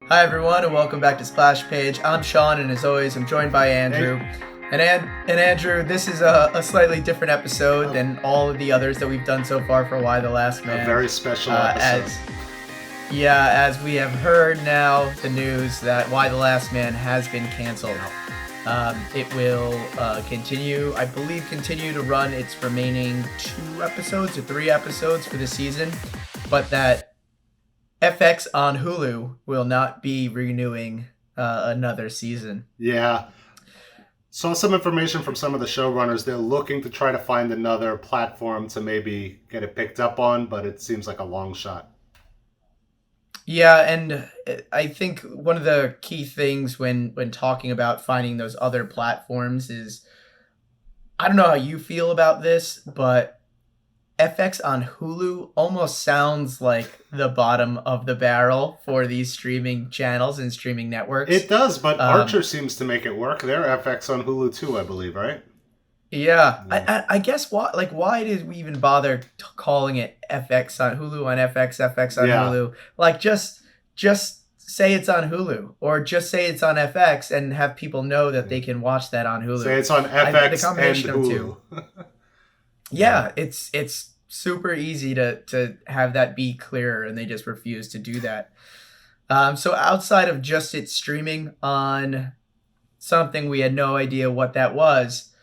Hi everyone, and welcome back to Splashpage. I'm Sean, and as always, I'm joined by Andrew. Hey. And Andrew, this is a slightly different episode than all of the others that we've done so far for Why the Last Man. A very special episode. As we have heard now the news that Why the Last Man has been canceled. It will continue to run its remaining 2 episodes or 3 episodes for the season, but that FX on Hulu will not be renewing another season. Yeah. Saw some information from some of the showrunners. They're looking to try to find another platform to maybe get it picked up on, but it seems like a long shot. Yeah, and I think one of the key things when talking about finding those other platforms is, I don't know how you feel about this, but FX on Hulu almost sounds like the bottom of the barrel for these streaming channels and streaming networks. It does, but Archer seems to make it work. They're FX on Hulu too, I believe, right? Yeah. I guess why did we even bother calling it FX on Hulu on FX on Hulu? Like just say it's on Hulu or just say it's on FX and have people know that they can watch that on Hulu. Say it's on FX the combination and of Hulu. two. Yeah, it's super easy to have that be clearer, and they just refuse to do that. So outside of just it streaming on something we had no idea what that was,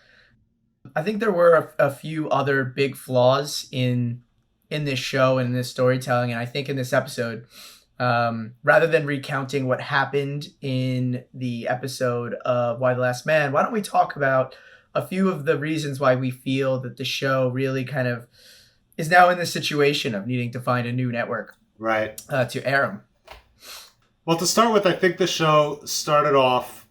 I think there were a few other big flaws in this show and in this storytelling, and I think in this episode, rather than recounting what happened in the episode of Why the Last Man, why don't we talk about a few of the reasons why we feel that the show really kind of is now in the situation of needing to find a new network, right, to air them. Well, to start with, I think the show started off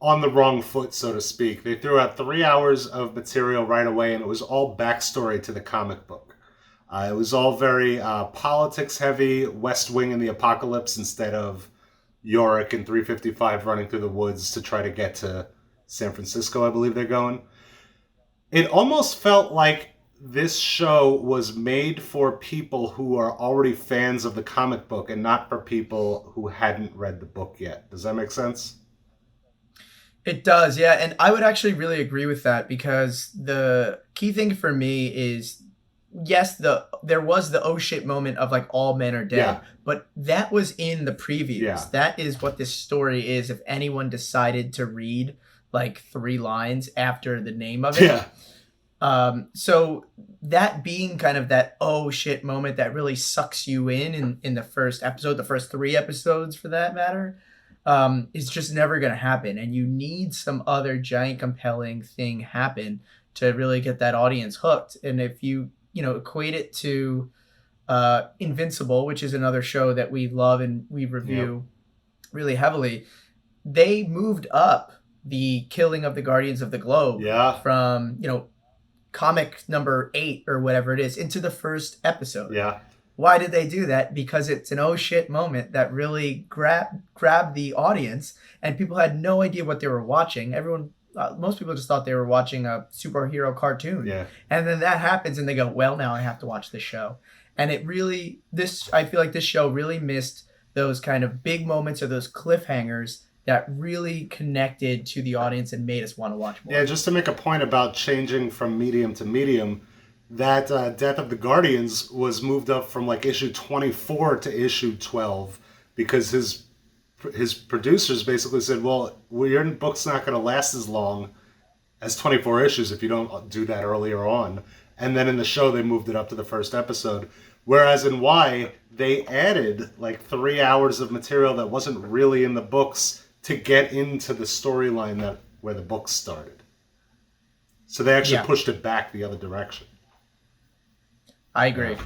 on the wrong foot, so to speak. They threw out 3 hours of material right away, and it was all backstory to the comic book. It was all very politics heavy, West Wing in the apocalypse instead of Yorick and 355 running through the woods to try to get to San Francisco, I believe they're going. It almost felt like this show was made for people who are already fans of the comic book and not for people who hadn't read the book yet. Does that make sense? It does, yeah. And I would actually really agree with that, because the key thing for me is, yes, there was the oh shit moment of like all men are dead, but that was in the previews. Yeah. That is what this story is if anyone decided to read like 3 lines after the name of it. Yeah. So that being kind of that oh shit moment that really sucks you in the first episode, the first 3 episodes for that matter, is just never going to happen. And you need some other giant compelling thing happen to really get that audience hooked. And if you equate it to Invincible, which is another show that we love and we review really heavily, they moved up the killing of the Guardians of the Globe from, comic number 8 or whatever it is into the first episode. Yeah. Why did they do that? Because it's an oh shit moment that really grabbed the audience, and people had no idea what they were watching. Most people just thought they were watching a superhero cartoon. Yeah. And then that happens and they go, well, now I have to watch this show. And I feel like this show really missed those kind of big moments or those cliffhangers that really connected to the audience and made us want to watch more. Yeah, just to make a point about changing from medium to medium, that Death of the Guardians was moved up from like issue 24 to issue 12 because his producers basically said, well, your book's not going to last as long as 24 issues if you don't do that earlier on. And then in the show, they moved it up to the first episode. Whereas in Y, they added like 3 hours of material that wasn't really in the books to get into the storyline where the book started. So they actually pushed it back the other direction. I agree.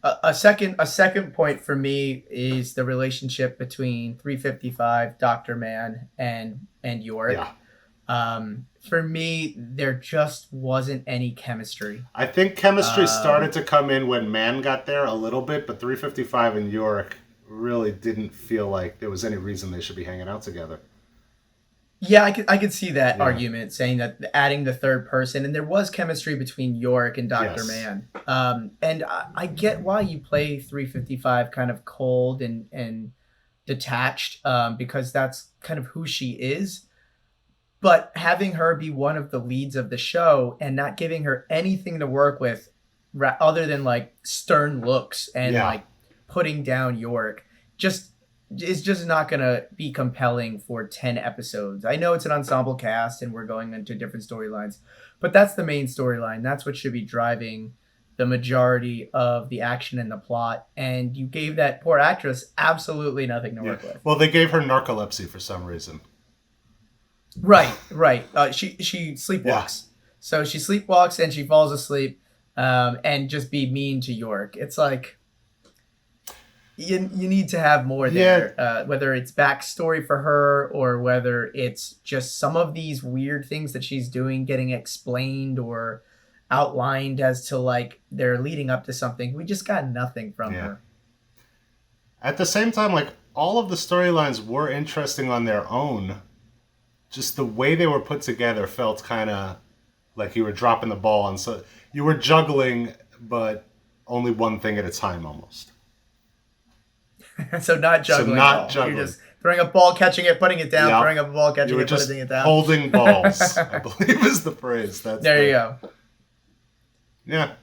A second point for me is the relationship between 355, Dr. Man, and Yorick. Yeah. For me, there just wasn't any chemistry. I think chemistry started to come in when Man got there a little bit, but 355 and Yorick really didn't feel like there was any reason they should be hanging out together. Yeah, I could see that argument, saying that adding the third person, and there was chemistry between Yorick and Dr. Man. And I get why you play 355 kind of cold and detached, because that's kind of who she is. But having her be one of the leads of the show and not giving her anything to work with other than like stern looks and Yeah. like putting down York just is just not going to be compelling for 10 episodes. I know it's an ensemble cast and we're going into different storylines, but that's the main storyline. That's what should be driving the majority of the action and the plot. And you gave that poor actress absolutely nothing to Yeah. work with. Well, they gave her narcolepsy for some reason. Right, right. She Yeah. sleepwalks. So she sleepwalks and she falls asleep, and just be mean to York. It's like you need to have more Yeah. there, whether it's backstory for her or whether it's just some of these weird things that she's doing getting explained or outlined as to like they're leading up to something. We just got nothing from Yeah. her. At the same time, like, all of the storylines were interesting on their own. Just the way they were put together felt kind of like you were dropping the ball, and so you were juggling, but only one thing at a time almost. So not So juggling at not all. You're juggling. just throwing a ball, catching it, putting it down, Yep. throwing up a ball, You catching were it, just putting it down. holding balls, I believe is the phrase. That's There you go. Yeah.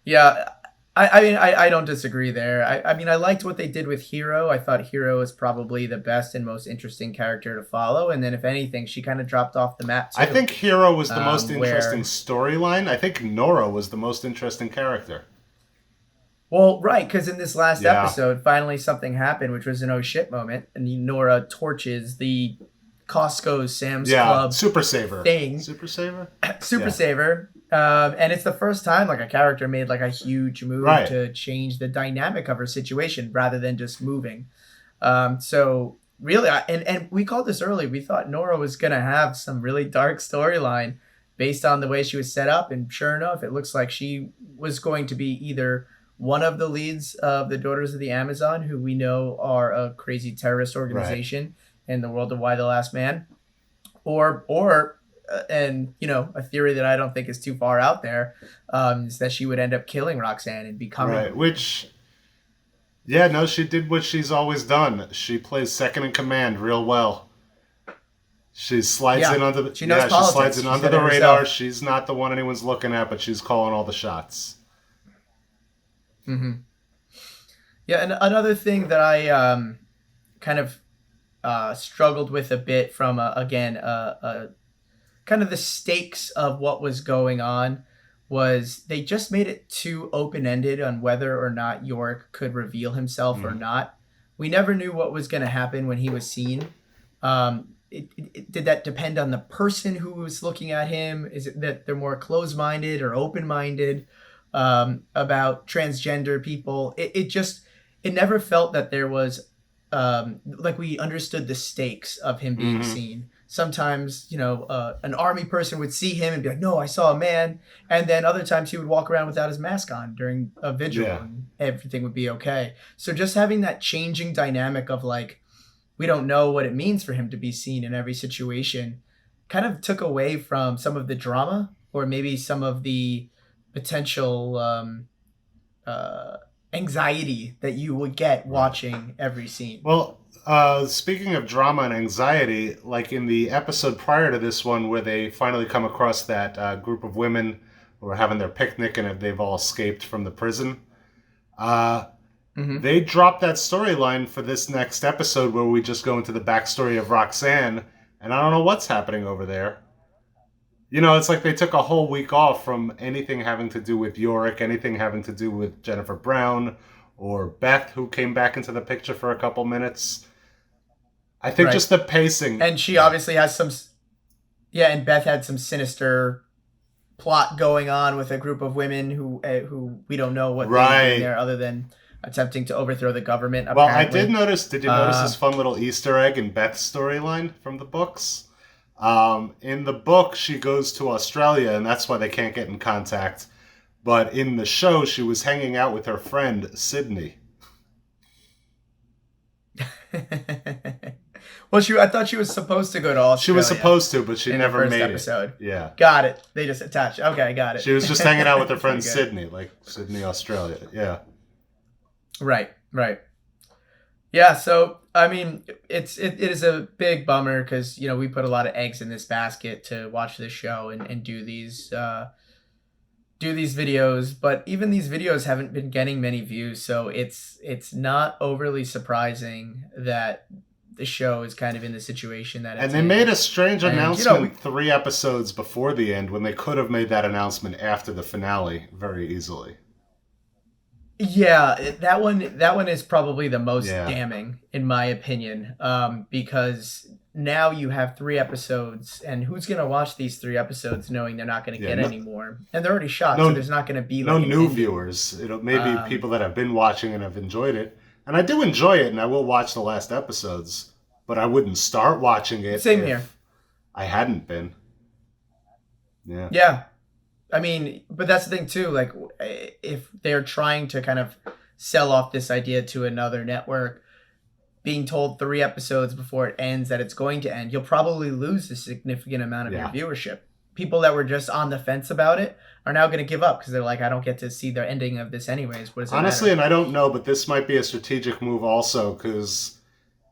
Yeah, I mean, I don't disagree there. I mean, I liked what they did with Hero. I thought Hero is probably the best and most interesting character to follow. And then, if anything, she kind of dropped off the map too. I think Hero was the most where- interesting storyline. I think Nora was the most interesting character. Well, right, because in this last Yeah. episode, finally something happened, which was an oh shit moment, and Nora torches the Costco Sam's Yeah, Club Super Saver. thing. Super Saver? Super Yeah. Saver. And it's the first time like a character made like a huge move Right. to change the dynamic of her situation rather than just moving. So really, and we called this early. We thought Nora was going to have some really dark storyline based on the way she was set up. And sure enough, it looks like she was going to be either one of the leads of the Daughters of the Amazon, who we know are a crazy terrorist organization in the world of Y the Last Man, or and you know, a theory that I don't think is too far out there, is that she would end up killing Roxanne and becoming Right, which... Yeah, no, she did what she's always done. She plays second in command real well. She slides Yeah, in under the... she knows She politics. slides in She under said the it radar. herself. She's not the one anyone's looking at, but she's calling all the shots. Mm-hmm. Yeah, and another thing that I kind of struggled with a bit from again kind of the stakes of what was going on was they just made it too open-ended on whether or not York could reveal himself or not. We never knew what was going to happen when he was seen. Did that depend on the person who was looking at him? Is it that they're more closed-minded or open-minded about transgender people? It never felt that there was like we understood the stakes of him being seen. Sometimes, you know, an army person would see him and be like, no, I saw a man. And then other times he would walk around without his mask on during a vigil and everything would be okay. So just having that changing dynamic of like, we don't know what it means for him to be seen in every situation kind of took away from some of the drama or maybe some of the potential anxiety that you would get watching every scene. Well, speaking of drama and anxiety, like in the episode prior to this one where they finally come across that group of women who are having their picnic and they've all escaped from the prison, they dropped that storyline for this next episode where we just go into the backstory of Roxanne, and I don't know what's happening over there. You know, it's like they took a whole week off from anything having to do with Yorick, anything having to do with Jennifer Brown, or Beth, who came back into the picture for a couple minutes. I think just the pacing. And she obviously has some... Yeah, and Beth had some sinister plot going on with a group of women who we don't know what they're doing there other than attempting to overthrow the government, apparently. Well, I did notice... Did you notice this fun little Easter egg in Beth's storyline from the books? In the book, she goes to Australia, and that's why they can't get in contact. But in the show, she was hanging out with her friend, Sydney. Well, I thought she was supposed to go to Australia. She was supposed to, but she never made episode. it. Yeah. Got it. They just attached. Okay, got it. She was just hanging out with her friend Sydney, like Sydney, Australia. Yeah. Right. Yeah, so I mean, it is a big bummer because we put a lot of eggs in this basket to watch this show and do these videos, but even these videos haven't been getting many views, so it's not overly surprising that the show is kind of in the situation that it's And they in. made a strange And announcement 3 episodes before the end when they could have made that announcement after the finale very easily. yeah, that one is probably the most Yeah. damning in my opinion, because now you have 3 episodes, and who's gonna watch these 3 episodes knowing they're not gonna get any more, and they're already shot, so there's not gonna be no like an new ending. viewers. It'll maybe people that have been watching and have enjoyed it. And I do enjoy it, and I will watch the last episodes, but I wouldn't start watching it Same if here. I hadn't been. Yeah. Yeah. I mean, but that's the thing too. Like, if they're trying to kind of sell off this idea to another network, being told 3 episodes before it ends that it's going to end, you'll probably lose a significant amount of your viewership. People that were just on the fence about it are now going to give up because they're like, I don't get to see the ending of this anyways. What does it Honestly, matter? and I don't know, but this might be a strategic move also, because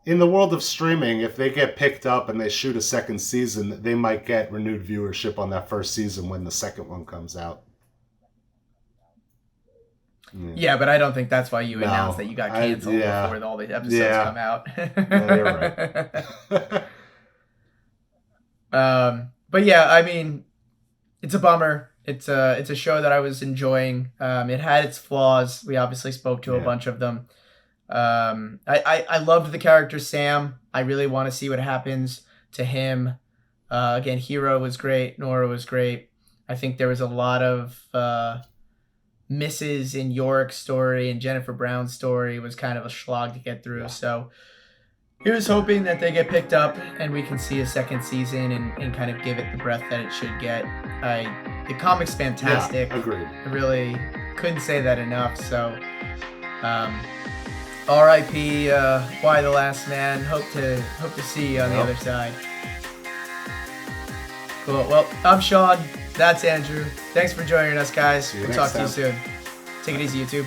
in the world of streaming, if they get picked up and they shoot a second season, they might get renewed viewership on that first season when the second one comes out. Yeah, but I don't think that's why you announced that you got canceled before all the episodes come out. No, you're right. But yeah, I mean, it's a bummer. It's a show that I was enjoying. It had its flaws. We obviously spoke to a bunch of them. I loved the character Sam. I really want to see what happens to him. Again, Hero was great. Nora was great. I think there was a lot of misses in Yorick's story, and Jennifer Brown's story was kind of a slog to get through. So here's hoping that they get picked up and we can see a second season and kind of give it the breath that it should get. The comic's fantastic. Yeah, agreed. I really couldn't say that enough. So R.I.P. Why the Last Man. Hope to see you on the other side. Cool. Well, I'm Sean. That's Andrew. Thanks for joining us, guys. We'll talk to you soon. Take it easy, YouTube.